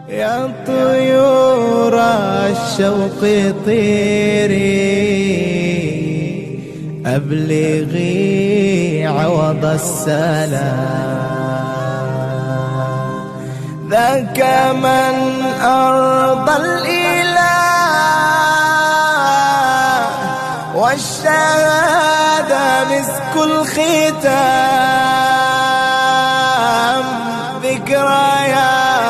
يا طيور الشوق طيري ابلغي عوض السلام، ذاك من أرضى الإله والشهادة مسك الختام، ذكرى